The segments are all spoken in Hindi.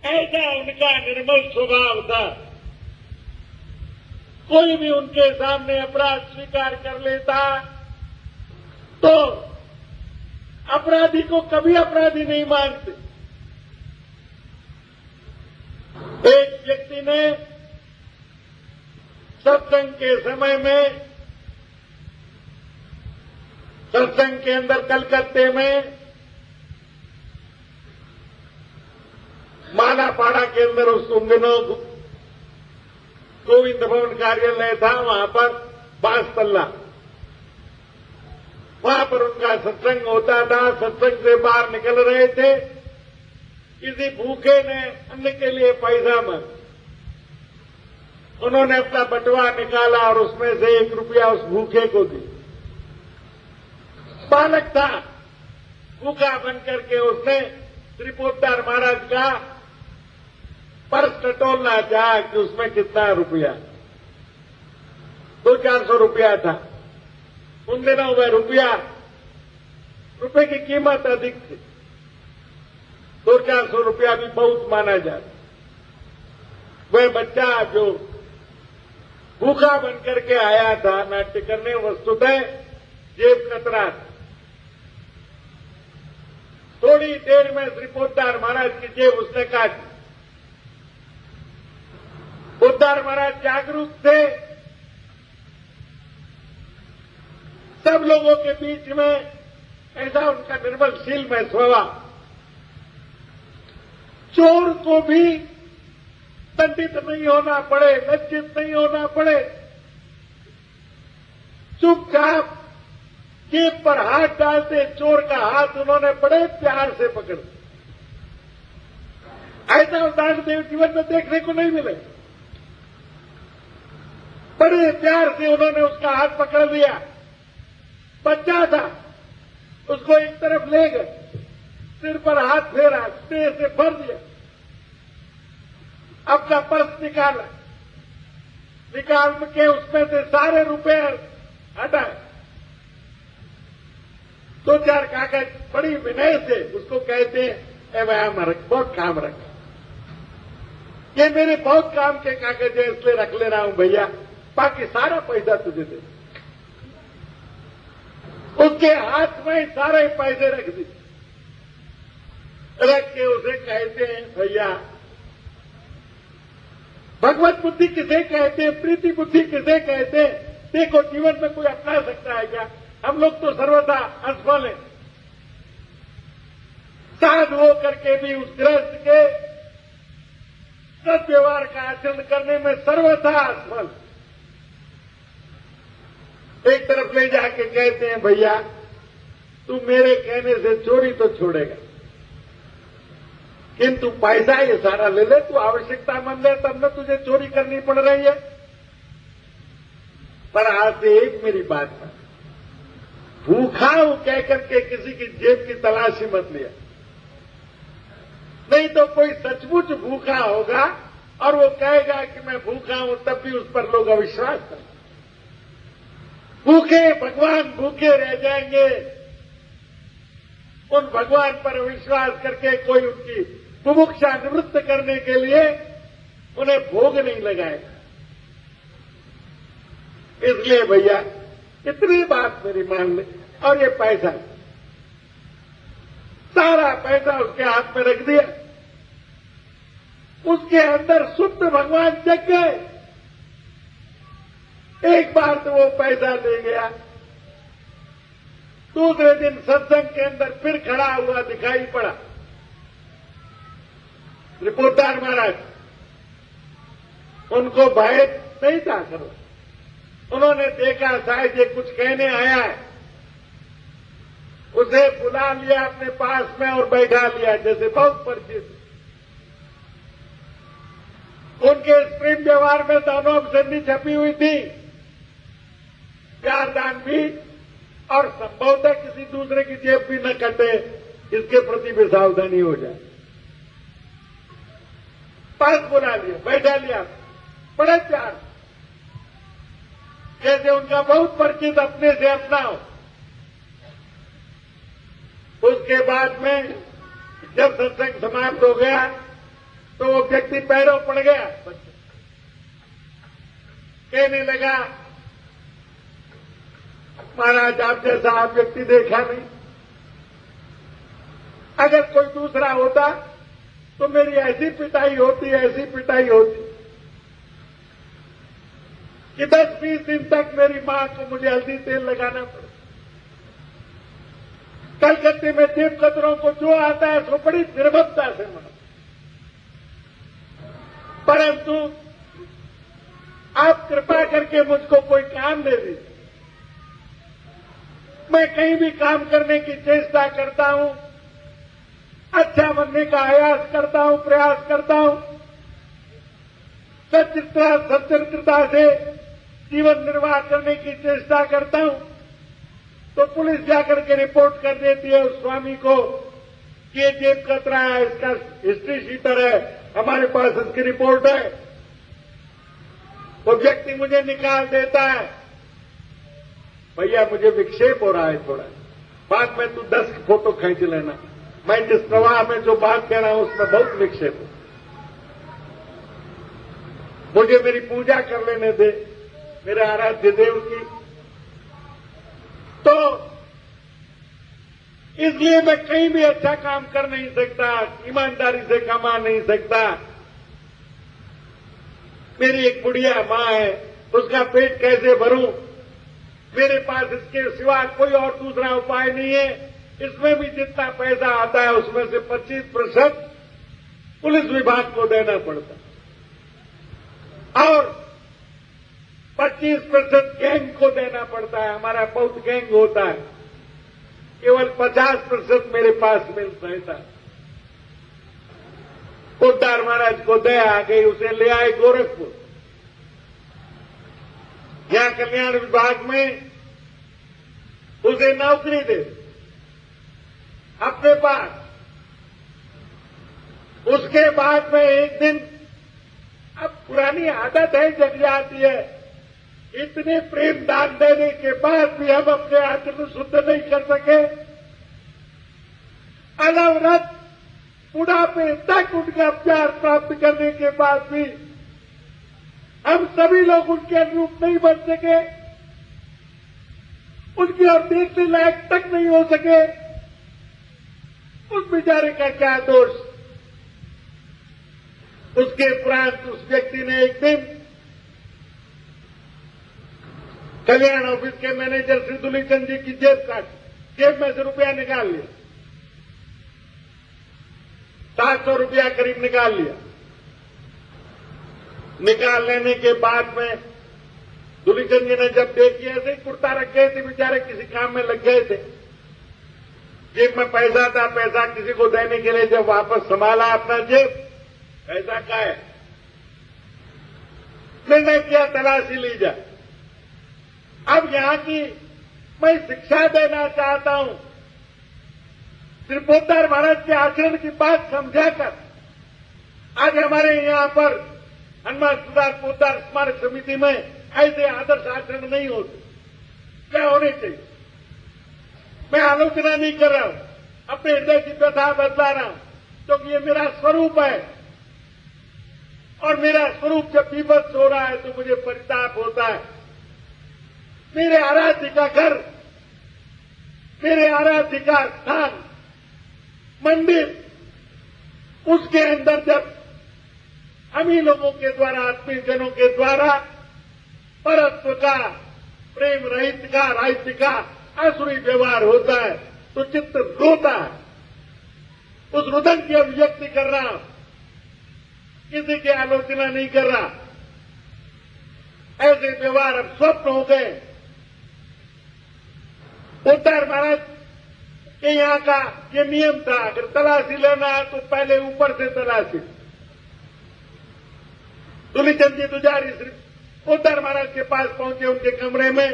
ऐसा उनका निर्मल स्वभाव था। कोई भी उनके सामने अपराध स्वीकार कर लेता तो अपराधी को कभी अपराधी नहीं मानते। एक व्यक्ति ने सत्संग के समय में, सत्संग के अंदर कलकत्ते में मालापाड़ा के अंदर उन दिनों गोविंद भवन कार्यालय था, वहां पर 5 तल्ला, वहां पर उनका सत्संग होता था। सत्संग से बाहर निकल रहे थे, किसी भूखे ने अन्न के लिए पैसा मांगा। उन्होंने अपना बटुआ निकाला और उसमें से 1 रुपया उस भूखे को दी। बालक था, भूखा बन करके उसने श्री पोद्दार महाराज का पर्स टटोलना चाहा कि उसमें कितना रुपया, 200-400 रुपया था। उन दिनों वह रुपये की कीमत अधिक थी, 200-400 रुपया भी बहुत माना जाता। वह बच्चा जो भूखा बन करके आया था नाट्य करने, वस्तुतः जेब कतरा था। थोड़ी देर में श्री पोद्दार महाराज की जेब उसने काटी। पोद्दार महाराज जागरूक थे, सब लोगों के बीच में ऐसा उनका निर्मलशील में स्वभाव, चोर को भी दंडित नहीं होना पड़े, लज्जित नहीं होना पड़े, चुपचाप जेब पर हाथ डालते चोर का हाथ उन्होंने बड़े प्यार से पकड़। ऐसा उदाहरण देव जीवन में देखने को नहीं मिले। बड़े प्यार से उन्होंने उसका हाथ पकड़ लिया। बच्चा था, उसको एक तरफ ले गए, सिर पर हाथ फेरा, स्नेह से भर दिया, अपना पर्स निकाल के उसमें से सारे रुपए हटाए, 2-4 कागज बड़ी विनय से उसको कहते हैं, बहुत काम रख, ये मेरे बहुत काम के कागज है इसलिए रख ले रहा हूं भैया, बाकी सारा पैसा तुझे दे। उसके हाथ में सारे पैसे रख दिए, रख के उसे कहते हैं, भैया भगवत बुद्धि किसे कहते हैं, प्रीति बुद्धि किसे कहते हैं, देखो जीवन में कोई अपना सकता है क्या? हम लोग तो सर्वथा असफल हैं। साधु हो करके भी उस गृहस्थ के सद्व्यवहार का आचरण करने में सर्वथा असफल। एक तरफ ले जाके कहते हैं, भैया तू मेरे कहने से चोरी तो छोड़ेगा, किंतु पैसा ये सारा ले ले, तू आवश्यकतामंद है तब न तुझे चोरी करनी पड़ रही है। पर आज से एक मेरी बात है, भूखा हूं कह करके किसी की जेब की तलाशी मत लिया, नहीं तो कोई सचमुच भूखा होगा और वो कहेगा कि मैं भूखा हूं, तब भी उस पर लोग अविश्वास करें। भूखे भगवान भूखे रह जाएंगे, उन भगवान पर विश्वास करके कोई उनकी बुभुक्षा निवृत्त करने के लिए उन्हें भोग नहीं लगाएगा। इसलिए भैया इतनी बात मेरी मान ले। और ये पैसा, सारा पैसा उसके हाथ में रख दिया, उसके अंदर शुद्ध भगवान जग गए। एक बार तो वो पैसा ले गया, दूसरे दिन सत्संग के अंदर फिर खड़ा हुआ दिखाई पड़ा श्री पोद्दार महाराज। उनको भय नहीं था करो, उन्होंने देखा शायद ये कुछ कहने आया है, उसे बुला लिया अपने पास में और बैठा लिया जैसे बहुत परिचित। उनके प्रेम व्यवहार में दानों संधि छपी हुई थी, प्यार दान भी, और संभवतः किसी दूसरे की जेब भी न कटे, इसके प्रति भी सावधानी हो जाए। पास बुला लिया, बैठा लिया, बड़े प्यार, जैसे उनका बहुत परिचित अपने से अपना हो। उसके बाद में जब सत्संग समाप्त हो गया तो वो व्यक्ति पैरों पड़ गया, कहने लगा, महाराज आप जैसा आप व्यक्ति देखा नहीं, अगर कोई दूसरा होता तो मेरी ऐसी पिटाई होती कि 10-20 दिन तक मेरी मां को मुझे हल्दी तेल लगाना पड़ा। कलकत्ते में जेब कतरों को जो आता है उसको बड़ी निर्भरता से मना, परंतु आप कृपा करके मुझको कोई काम दे दीजिए। मैं कहीं भी काम करने की चेष्टा करता हूं, अच्छा बनने का प्रयास करता हूं, सच्चरित्रता से जीवन निर्वाह करने की चेष्टा करता हूं, तो पुलिस जाकर के रिपोर्ट कर देती है उस स्वामी को कि ये जेब कतरा है, इसका हिस्ट्री शीटर है, हमारे पास इसकी रिपोर्ट है। वो व्यक्ति मुझे निकाल देता है, भैया मुझे विक्षेप हो रहा है थोड़ा, बाद में तू 10 फोटो खींच लेना, मैं जिस प्रवाह में जो बात कह रहा हूं उसमें बहुत विक्षेप है, मुझे मेरी पूजा कर लेने दे मेरे आराध्य देव की। तो इसलिए मैं कहीं भी अच्छा काम कर नहीं सकता, ईमानदारी से कमा नहीं सकता। मेरी एक बुढ़िया मां है, उसका पेट कैसे भरूं? मेरे पास इसके सिवा कोई और दूसरा उपाय नहीं है। इसमें भी जितना पैसा आता है उसमें से 25% पुलिस विभाग को देना पड़ता और 25% गैंग को देना पड़ता है। हमारा बहुत गैंग होता है, केवल 50% मेरे पास मिल रहता है। पोद्दार महाराज को दया आ गई, उसे ले आए गोरखपुर। यहां कल्याण विभाग में उसे नौकरी दे अपने पास। उसके बाद में एक दिन, अब पुरानी आदत है जग जाती है, इतने प्रेम दान देने के बाद भी हम अपने आचरण शुद्ध नहीं कर सके। अनवरत बुढ़ापे तक उनका प्यार प्राप्त करने के बाद भी हम सभी लोग उनके अनुरूप नहीं बन सके, उनकी ओर देखने लायक तक नहीं हो सके। उस बेचारे का क्या दोष? उसके उपरांत उस व्यक्ति ने एक दिन कल्याण ऑफिस के मैनेजर श्री दुलीचंद जी की जेब में से रुपया निकाल लिया, 700 रुपया करीब निकाल लिया। निकाल लेने के बाद में दुलीचंद जी ने जब देखी, ऐसे ही कुर्ता रख गए थे बेचारे, किसी काम में लग गए थे, जेब में पैसा था, पैसा किसी को देने के लिए जब वापस संभाला अपना जेब, पैसा क्या है, निर्णय किया तलाशी ली जाए। अब यहां की मैं शिक्षा देना चाहता हूं, श्री पोद्दार महाराज के आचरण की बात समझाकर आज हमारे यहां पर हनुमान सुधार पोद्दार स्मारक समिति में ऐसे आदर्श आचरण नहीं होते, क्या होने चाहिए। मैं आलोचना नहीं कर रहा हूं, अपने हृदय की व्यथा बदला रहा हूं, क्योंकि ये मेरा स्वरूप है और मेरा स्वरूप जब विवश हो रहा है तो मुझे परिताप होता है। मेरे आराध्य का घर, मेरे आराध्य का स्थान, मंदिर, उसके अंदर जब हम ही लोगों के द्वारा, आत्मीय जनों के द्वारा परत्व का, प्रेम रहित का, राहित्य का असुरी व्यवहार होता है तो चित्त रोता है। उस रुदन की अभिव्यक्ति कर रहा हूं, किसी की आलोचना नहीं कर रहा। ऐसे व्यवहार अब स्वप्न हो गए। पोद्दार महाराज के यहां का ये नियम था, अगर तलाशी लेना है तो पहले ऊपर से तलाशी। दुलीचंद जी पुजारी श्री पोद्दार महाराज के पास पहुंचे उनके कमरे में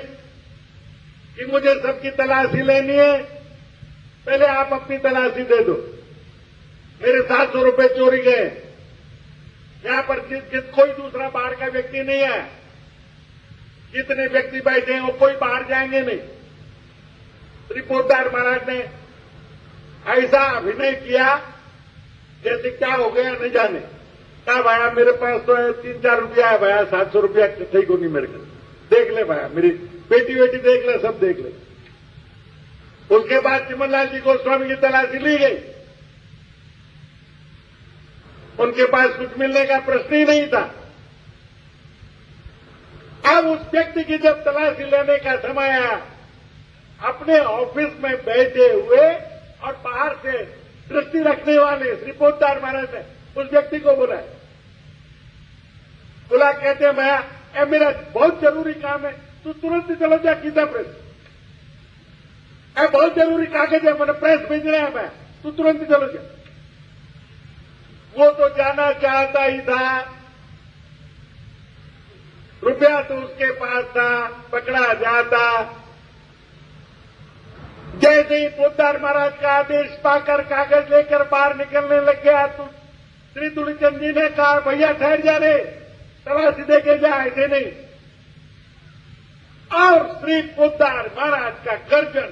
कि मुझे सबकी तलाशी लेनी है, पहले आप अपनी तलाशी दे दो। मेरे 700 रुपए चोरी गए। यहां पर कोई दूसरा बाहर का व्यक्ति नहीं है, जितने व्यक्ति बैठे हैं वो कोई बाहर जाएंगे नहीं। श्री पोद्दार महाराज ने ऐसा अभिनय किया जैसे क्या हो गया न जाने। कहा भाया मेरे पास तो 3-4 रुपया है भाया, 700 रुपया कहीं को नहीं मेरे को, देख ले भाया, मेरी बेटी बेटी देख ले, सब देख ले। उसके बाद चिमनलाल जी गोस्वामी की तलाशी ली गई, उनके पास कुछ मिलने का प्रश्न ही नहीं था। अब उस व्यक्ति की जब तलाशी लेने का समय आया, अपने ऑफिस में बैठे हुए और बाहर से दृष्टि रखने वाले श्री पोद्दार महाराज ने उस व्यक्ति को बुला कहते हैं भैया मेरा बहुत जरूरी काम है, तू तुरंत ही चलो जा गीता प्रेस, बहुत जरूरी कागज है, मैंने प्रेस भेजना है, मैं तू तुरंत ही चलो जा। वो तो जाना चाहता ही था, रुपया तो उसके पास था, पकड़ा जाता। जैसे ही पोद्दार महाराज का आदेश पाकर कागज लेकर बाहर निकलने लग गया तो श्री तुलसीचंद जी ने कहा भैया ठहर जा रे, तलाशी दे के जा, ऐसे नहीं। और श्री पोद्दार महाराज का गर्जन,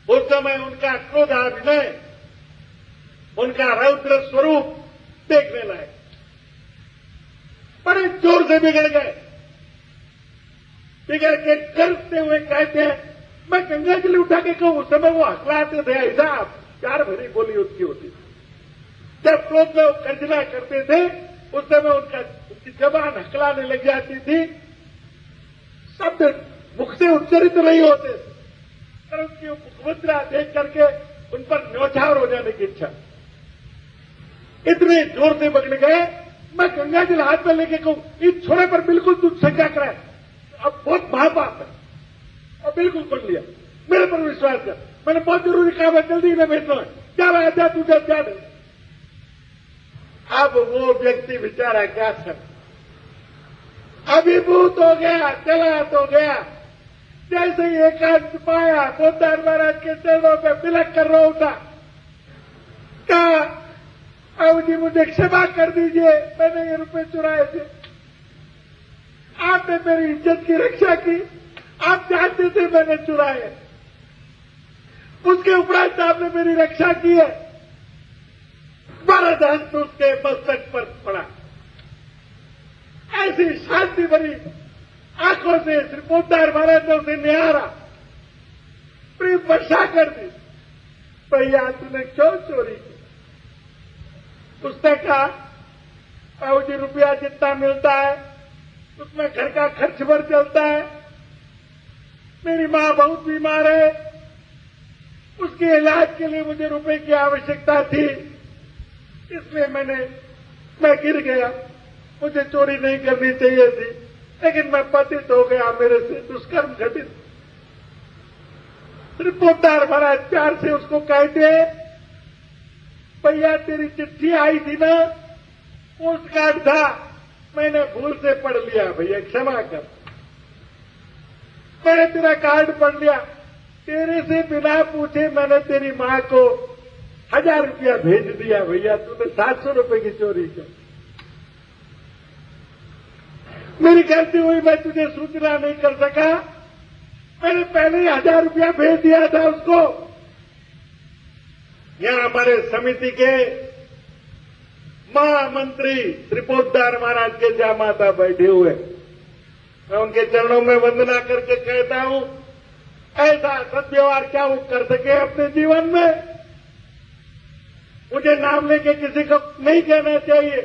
उस समय उनका क्रोधाभिनय, उनका रौद्र स्वरूप देखने लायक, बड़े जोर से बिगड़ गए। बिगड़ के डरते हुए कहते हैं मैं गंगा जल उठा के कहूं, उस समय वो हकलाते थे, ऐसा प्यार भरी बोली उसकी होती थी। जब क्रोध में वो गर्जना करते थे उस समय उनकी जबान हकलाने लग जाती थी, शब्द मुख से उच्चरित नहीं होते थे, पर उनकी मुखमुद्रा देख करके उन पर न्यौछावर हो जाने की इच्छा। इतने जोर से पकड़ गए, मैं गंगा जल हाथ में लेके कहूं इस छोरे पर बिल्कुल तू शंका कराए, अब बहुत महापाप है, और बिल्कुल कर लिया, मेरे पर विश्वास कर, मैंने बहुत जरूरी काम है, जल्दी में भेजना है, क्या रहा जा तू जा नहीं। अब वो व्यक्ति बेचारा क्या कर, अभिभूत हो गया, चला तो गया। जैसे ही एकांत पाया, पोद्दार महाराज के चरणों पे बिलक कर रो उठा, कहा अब जी मुझे क्षमा कर दीजिए, मैंने ये रुपए चुराए थे, आपने मेरी इज्जत की रक्षा की, आप जानते थे मैंने चुराए, उसके उपरांत आपने मेरी रक्षा की है। बड़ा हंस उसके मस्तक पर पड़ा, ऐसी शांति भरी आंखों से श्री पोद्दार महाराज ने उसे निहारा, प्रेम वर्षा कर दी, भैया तूने क्यों चोरी की? उसने कहा बाबू जी रुपया जितना मिलता है उसमें घर का खर्च भर चलता है, मेरी मां बहुत बीमार है, उसके इलाज के लिए मुझे रुपए की आवश्यकता थी, इसलिए मैं गिर गया, मुझे चोरी नहीं करनी चाहिए थी, लेकिन मैं पतित हो गया, मेरे से दुष्कर्म घटित। श्री पोद्दार महाराज प्यार से उसको कहते भैया तेरी चिट्ठी आई थी ना, पोस्ट कार्ड था, मैंने भूल से पढ़ लिया, भैया क्षमा कर, मैंने तेरा कार्ड पढ़ लिया, तेरे से बिना पूछे मैंने तेरी मां को 1000 रुपया भेज दिया, भैया तूने 700 रुपए की चोरी की, मेरी गलती हुई, मैं तुझे सूचना नहीं कर सका, मैंने पहले ही 1000 रुपया भेज दिया था उसको। यहां हमारे समिति के महामंत्री श्री पोद्दार महाराज के जामाता बैठे हुए, मैं उनके चरणों में वंदना करके कहता हूं ऐसा सद्व्यवहार क्या वो कर सके अपने जीवन में? मुझे नाम लेके किसी को नहीं कहना चाहिए,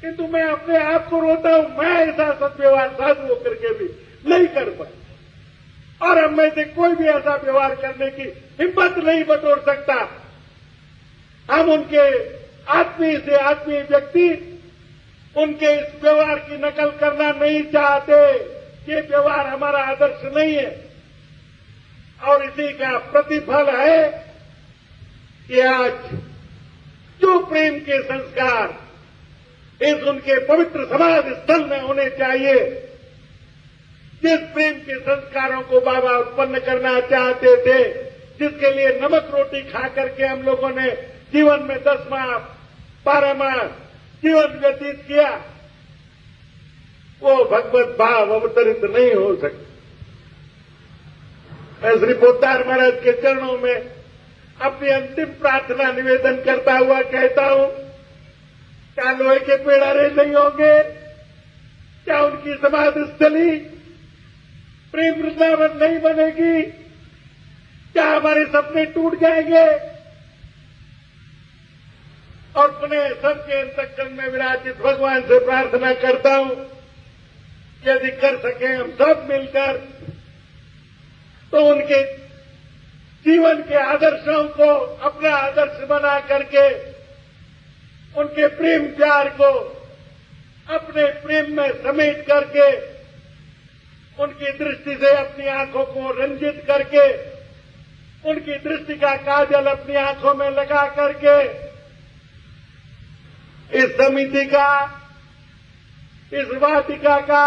किंतु मैं अपने आप को रोता हूं, मैं ऐसा सद्व्यवहार साधु होकर के भी नहीं कर पाया, और अब में से कोई भी ऐसा व्यवहार करने की हिम्मत नहीं बटोर सकता। हम उनके आत्मीय से आत्मीय व्यक्ति, उनके इस व्यवहार की नकल करना नहीं चाहते, ये व्यवहार हमारा आदर्श नहीं है, और इसी का प्रतिफल है कि आज जो प्रेम के संस्कार इस उनके पवित्र समाज स्थल में होने चाहिए, जिस प्रेम के संस्कारों को बाबा उत्पन्न करना चाहते थे, जिसके लिए नमक रोटी खा करके हम लोगों ने जीवन में 10 माह 12 माह जीवन व्यतीत किया, वो भगवत भाव अवतरित नहीं हो सकता। मैं श्री पोद्दार महाराज के चरणों में अपनी अंतिम प्रार्थना निवेदन करता हुआ कहता हूं, लोहे के पेड़ारे नहीं होंगे? क्या उनकी समाधि स्थली प्रेम वृंदावन नहीं बनेगी? क्या हमारे सपने टूट जाएंगे? और अपने सबके अंतःकरण में विराजित भगवान से प्रार्थना करता हूं, यदि कर सके हम सब मिलकर तो उनके जीवन के आदर्शों को अपना आदर्श बना करके उनके प्रेम प्यार को अपने प्रेम में समेट करके उनकी दृष्टि से अपनी आंखों को रंजित करके उनकी दृष्टि का काजल अपनी आंखों में लगा करके इस समिति का, इस वाटिका का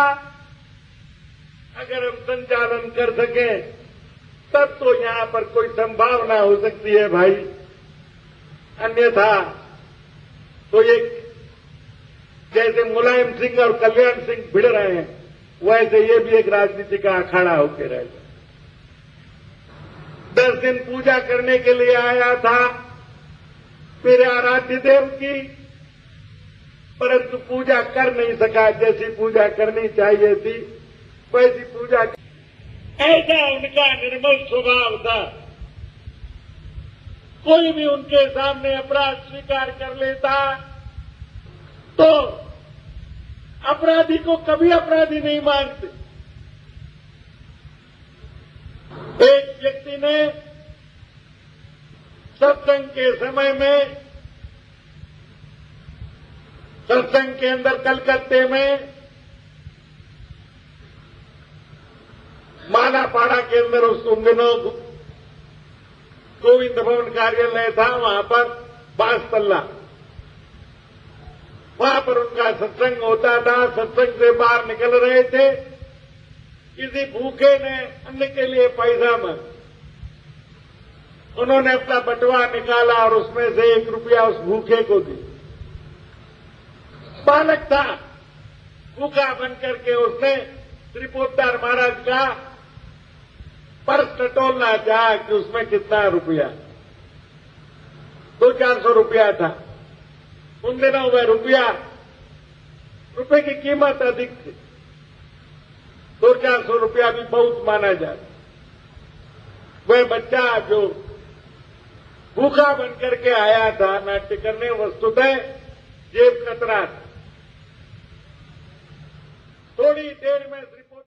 अगर हम संचालन कर सकें तब तो यहां पर कोई संभावना हो सकती है भाई। अन्यथा तो ये जैसे मुलायम सिंह और कल्याण सिंह भिड़ रहे हैं वैसे ये भी एक राजनीति का अखाड़ा होकर रहेगा। 10 दिन पूजा करने के लिए आया था मेरे आराध्य देव की, परंतु पूजा कर नहीं सका। जैसी पूजा करनी चाहिए थी वैसी पूजा, ऐसा उनका निर्मल स्वभाव था। कोई भी उनके सामने अपराध स्वीकार कर लेता तो अपराधी को कभी अपराधी नहीं मानते। एक व्यक्ति ने सत्संग के समय में, सत्संग के अंदर कलकत्ते में मालापाड़ा के अंदर उन दिनों गोविंद भवन कार्यालय था, वहां पर 5 तल्ला, वहां पर उनका सत्संग होता था। सत्संग से बाहर निकल रहे थे, किसी भूखे ने अन्न के लिए पैसा मांगा। उन्होंने अपना बटुआ निकाला और उसमें से 1 रुपया उस भूखे को दी। बालक था, भूखा बनकर के उसने श्री पोद्दार महाराज का पर्स टटोलना चाहा कि उसमें कितना रुपया, 200-400 रुपया था। उन दिनों वह रुपये की कीमत अधिक थी, 200-400 रुपया भी बहुत माना जाता। वह बच्चा जो भूखा बनकर के आया था नाट्य करने, वस्तुतः जेब कतरा था। थोड़ी देर में